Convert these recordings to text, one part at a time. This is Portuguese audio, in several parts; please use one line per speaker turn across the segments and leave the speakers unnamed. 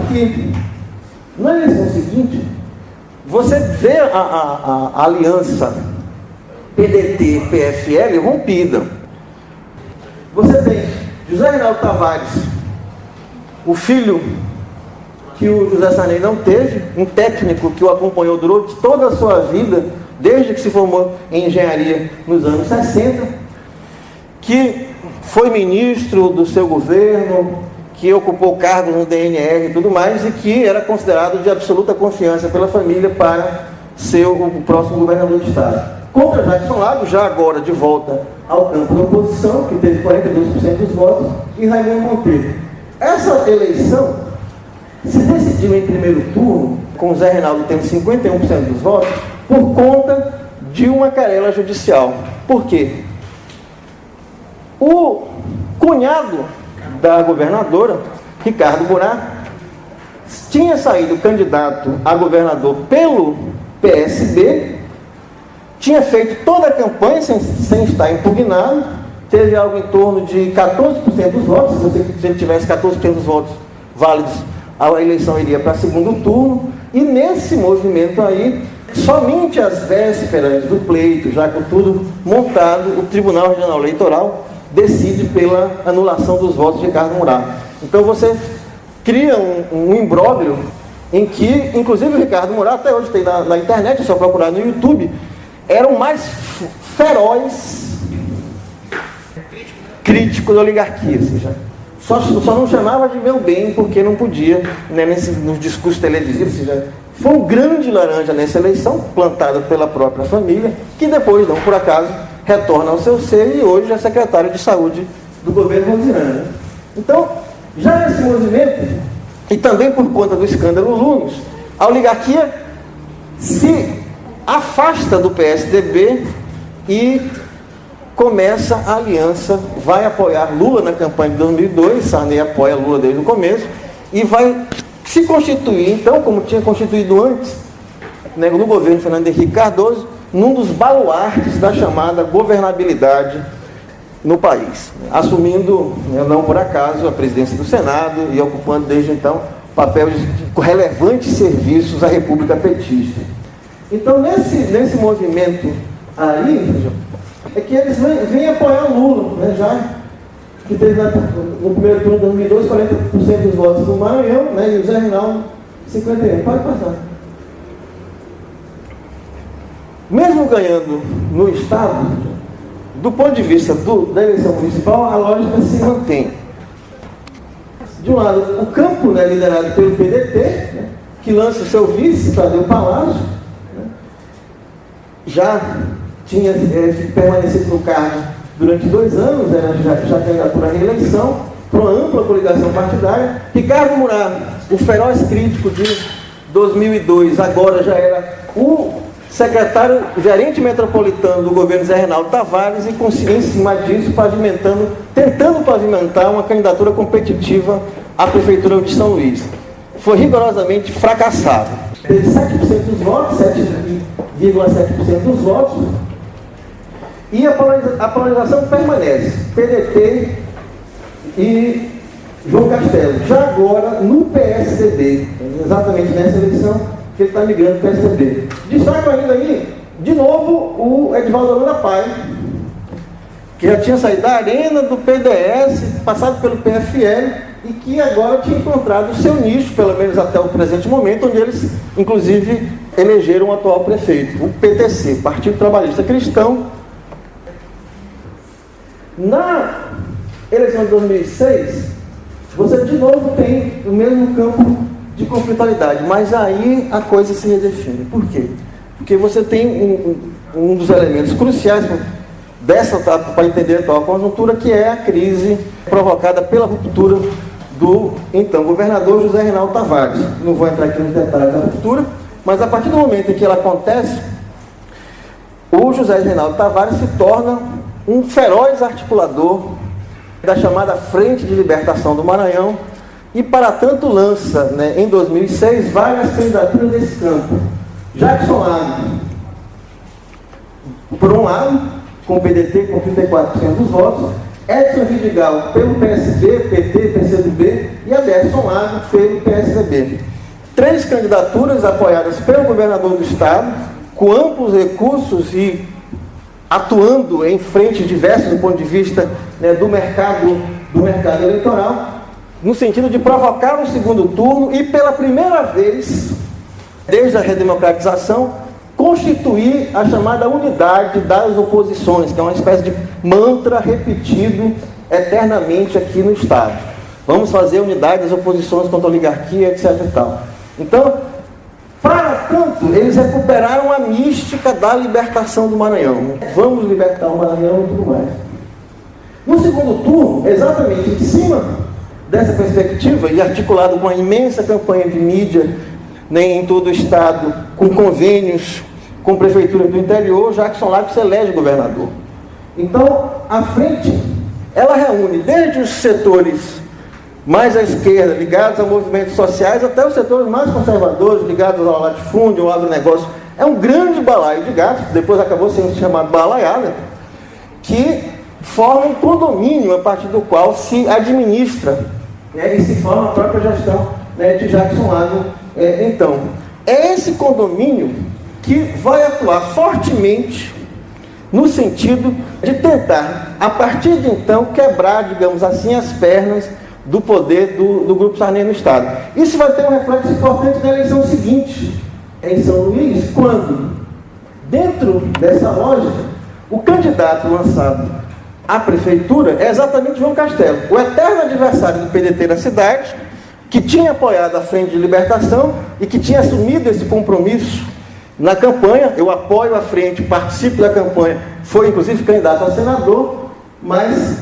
que na eleição seguinte, você vê a aliança PDT-PFL rompida. Você tem José Reinaldo Tavares, o filho que o José Sarney não teve, um técnico que o acompanhou durante toda a sua vida, desde que se formou em engenharia nos anos 60, que foi ministro do seu governo, que ocupou cargos no DNR e tudo mais, e que era considerado de absoluta confiança pela família para ser o próximo governador do Estado. Contra Jackson Lago, já agora de volta ao campo da oposição, que teve 42% dos votos, e Raimundo Monteiro. Essa eleição se decidiu em primeiro turno, com Zé Reinaldo tendo 51% dos votos, por conta de uma querela judicial. Por quê? O cunhado da governadora, Ricardo Murat, tinha saído candidato a governador pelo PSB, tinha feito toda a campanha sem estar impugnado, teve algo em torno de 14% dos votos. Se ele tivesse 14% dos votos válidos, a eleição iria para segundo turno, e nesse movimento aí, somente às vésperas do pleito, já com tudo montado, o Tribunal Regional Eleitoral decide pela anulação dos votos de Ricardo Murat. Então você cria um imbróglio em que, inclusive o Ricardo Murat, até hoje tem na internet, é só procurar no YouTube, era o mais feroz crítico da oligarquia, ou seja, só não chamava de meu bem porque não podia, né, nos discursos televisivos, ou seja, foi um grande laranja nessa eleição, plantada pela própria família, que depois, não por acaso, retorna ao seu ser e hoje é secretário de saúde do governo rosiano. Então, já nesse movimento, e também por conta do escândalo Lunos, a oligarquia se afasta do PSDB e começa a aliança, vai apoiar Lula na campanha de 2002, Sarney apoia Lula desde o começo, e vai se constituir, então, como tinha constituído antes, né, no governo Fernando Henrique Cardoso, num dos baluartes da chamada governabilidade no país, assumindo, não por acaso, a presidência do Senado e ocupando desde então papel de relevantes serviços à República Petista. Então, nesse movimento aí, é que eles vêm apoiar o Lula, né, já que teve no primeiro turno de 2002 40% dos votos do Maranhão, né, e o Zé Reinaldo 51%. Pode passar. Mesmo ganhando no Estado, do ponto de vista da eleição municipal, a lógica se mantém. De um lado, o campo, né, liderado pelo PDT, né, que lança o seu vice, Tadeu Palácio, né, já tinha permanecido no cargo durante 2 anos, era já candidatura à reeleição, para uma ampla coligação partidária. Ricardo Murat, o feroz crítico de 2002, agora já era o secretário gerente metropolitano do governo Zé Reinaldo Tavares, e em cima disso tentando pavimentar uma candidatura competitiva à prefeitura de São Luís. Foi rigorosamente fracassado. Teve 7% dos votos, 7,7% dos votos, e a polarização permanece. PDT e João Castelo. Já agora no PSDB, exatamente nessa eleição, que ele está migrando para o PSDB. Destaco ainda aí, de novo, o Edivaldo Holanda Pai, que já tinha saído da arena do PDS, passado pelo PFL, e que agora tinha encontrado o seu nicho, pelo menos até o presente momento, onde eles, inclusive, elegeram o atual prefeito, o PTC, Partido Trabalhista Cristão. Na eleição de 2006, você de novo tem o mesmo campo de conflitualidade, mas aí a coisa se redefine. Por quê? Porque você tem um dos elementos cruciais para entender a atual conjuntura, que é a crise provocada pela ruptura do então governador José Reinaldo Tavares. Não vou entrar aqui nos detalhes da ruptura, mas a partir do momento em que ela acontece, o José Reinaldo Tavares se torna um feroz articulador da chamada Frente de Libertação do Maranhão, e para tanto lança, né, em 2006, várias candidaturas nesse campo. Jackson Lago, por um lado, com o PDT com 34% dos votos, Edson Vidigal pelo PSB, PT, PCdoB e Aderson Lago pelo PSDB. 3 candidaturas apoiadas pelo governador do estado, com amplos recursos e atuando em frentes diversas do ponto de vista, né, do mercado eleitoral, no sentido de provocar um segundo turno e, pela primeira vez, desde a redemocratização, constituir a chamada unidade das oposições, que é uma espécie de mantra repetido eternamente aqui no estado. Vamos fazer unidade das oposições contra a oligarquia, etc. e tal. Então, para tanto, eles recuperaram a mística da libertação do Maranhão. Vamos libertar o Maranhão e tudo mais. No segundo turno, exatamente em cima dessa perspectiva, e articulado com a imensa campanha de mídia, né, em todo o estado, com convênios com prefeitura do interior, Jackson Lago se elege governador. Então, a frente, ela reúne desde os setores mais à esquerda, ligados a movimentos sociais, até os setores mais conservadores, ligados ao latifúndio, ao agronegócio. É um grande balaio de gatos, depois acabou sendo chamado balaiada, que forma um condomínio a partir do qual se administra, né, e se forma a própria gestão, né, de Jackson Lago. Então, é esse condomínio que vai atuar fortemente no sentido de tentar, a partir de então, quebrar, digamos assim, as pernas do poder do Grupo Sarney no estado. Isso vai ter um reflexo importante na eleição seguinte, em São Luís, quando, dentro dessa lógica, o candidato lançado à prefeitura é exatamente João Castelo, o eterno adversário do PDT na cidade, que tinha apoiado a Frente de Libertação e que tinha assumido esse compromisso na campanha. Eu apoio a frente, participo da campanha, foi inclusive candidato a senador, mas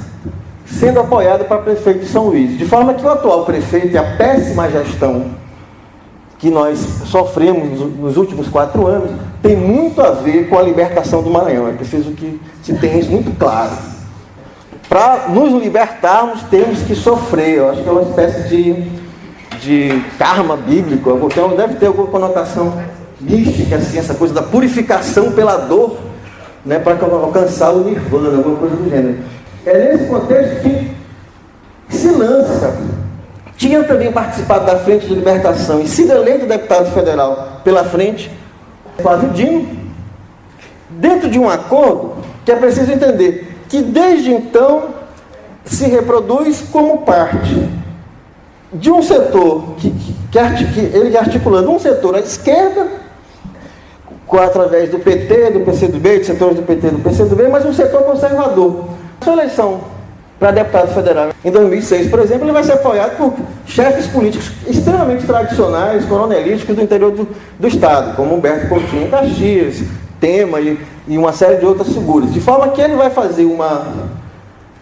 sendo apoiado para prefeito de São Luís. De forma que o atual prefeito e a péssima gestão que nós sofremos nos últimos 4 anos tem muito a ver com a libertação do Maranhão. É preciso que se tenha isso muito claro. Para nos libertarmos, temos que sofrer. Eu acho que é uma espécie de karma bíblico, então deve ter alguma conotação mística, assim, essa coisa da purificação pela dor, né, para alcançar o nirvana, alguma coisa do gênero. É nesse contexto que se lança. Tinha também participado da Frente de Libertação e sido eleito deputado federal pela frente, Flávio Dino, dentro de um acordo que é preciso entender que desde então se reproduz como parte de um setor que ele articulando um setor à esquerda, através do PT, do PCdoB, de setores do PT e do PCdoB, mas um setor conservador. A sua eleição para deputado federal em 2006, por exemplo, ele vai ser apoiado por chefes políticos extremamente tradicionais, coronelísticos do interior do estado, como Humberto Coutinho em Caxias, Tema e uma série de outras figuras. De forma que ele vai fazer uma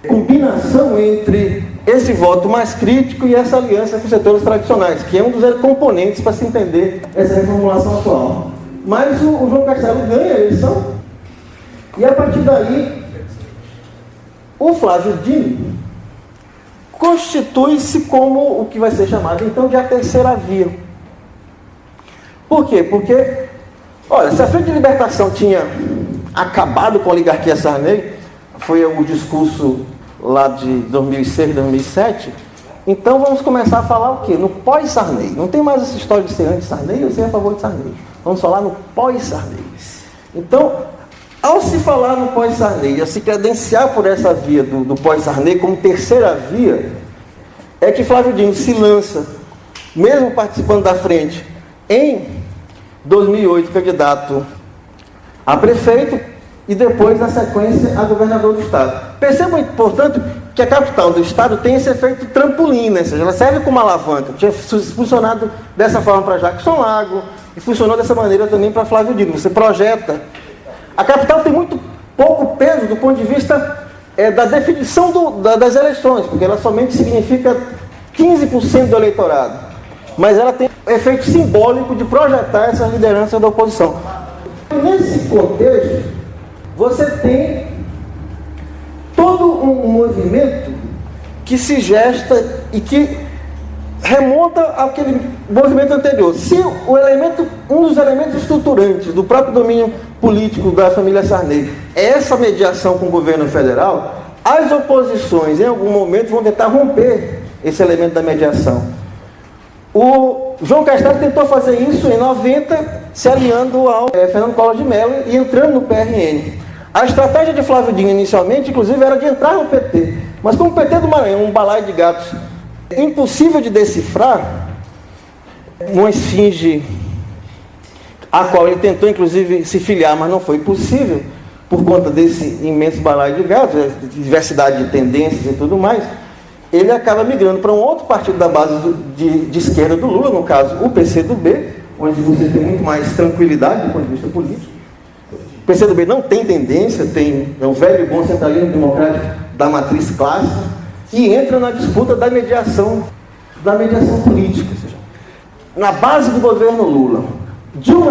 combinação entre esse voto mais crítico e essa aliança com setores tradicionais, que é um dos componentes para se entender essa reformulação atual. Mas o João Castelo ganha a eleição e, a partir daí, o Flávio Dino constitui-se como o que vai ser chamado, então, de a terceira via. Por quê? Porque, olha, se a Frente de Libertação tinha acabado com a oligarquia Sarney, foi o discurso lá de 2006, 2007, então vamos começar a falar o quê? No pós-Sarney. Não tem mais essa história de ser anti-Sarney ou ser a favor de Sarney. Vamos falar no pós-Sarney. Então, ao se falar no pós-Sarney, a se credenciar por essa via do pós-Sarney como terceira via, é que Flávio Dino se lança, mesmo participando da frente, em 2008, candidato a prefeito e depois, na sequência, a governador do estado. Percebam, portanto, que a capital do estado tem esse efeito trampolim, né? Ou seja, ela serve como alavanca. Tinha funcionado dessa forma para Jackson Lago e funcionou dessa maneira também para Flávio Dino. Você projeta. A capital tem muito pouco peso do ponto de vista da definição das eleições, porque ela somente significa 15% do eleitorado. Mas ela tem o efeito simbólico de projetar essa liderança da oposição. Nesse contexto, você tem todo um movimento que se gesta e que remonta àquele movimento anterior. Se um dos elementos estruturantes do próprio domínio político da família Sarney é essa mediação com o governo federal, As oposições, em algum momento, vão tentar romper esse elemento da mediação. O João Castelo tentou fazer isso em 90, se aliando ao Fernando Collor de Mello e entrando no PRN. A estratégia de Flávio Dino, inicialmente, inclusive, era de entrar no PT. Mas como o PT do Maranhão, um balaio de gatos impossível de decifrar, uma esfinge a qual ele tentou, inclusive, se filiar, mas não foi possível, por conta desse imenso balaio de gatos, diversidade de tendências e tudo mais, ele acaba migrando para um outro partido da base de esquerda do Lula, no caso, o PCdoB, onde você tem muito mais tranquilidade do ponto de vista político. O PCdoB não tem tendência, é o velho e bom centralismo democrático da matriz clássica, e entra na disputa da mediação política. Ou seja, na base do governo Lula, Dilma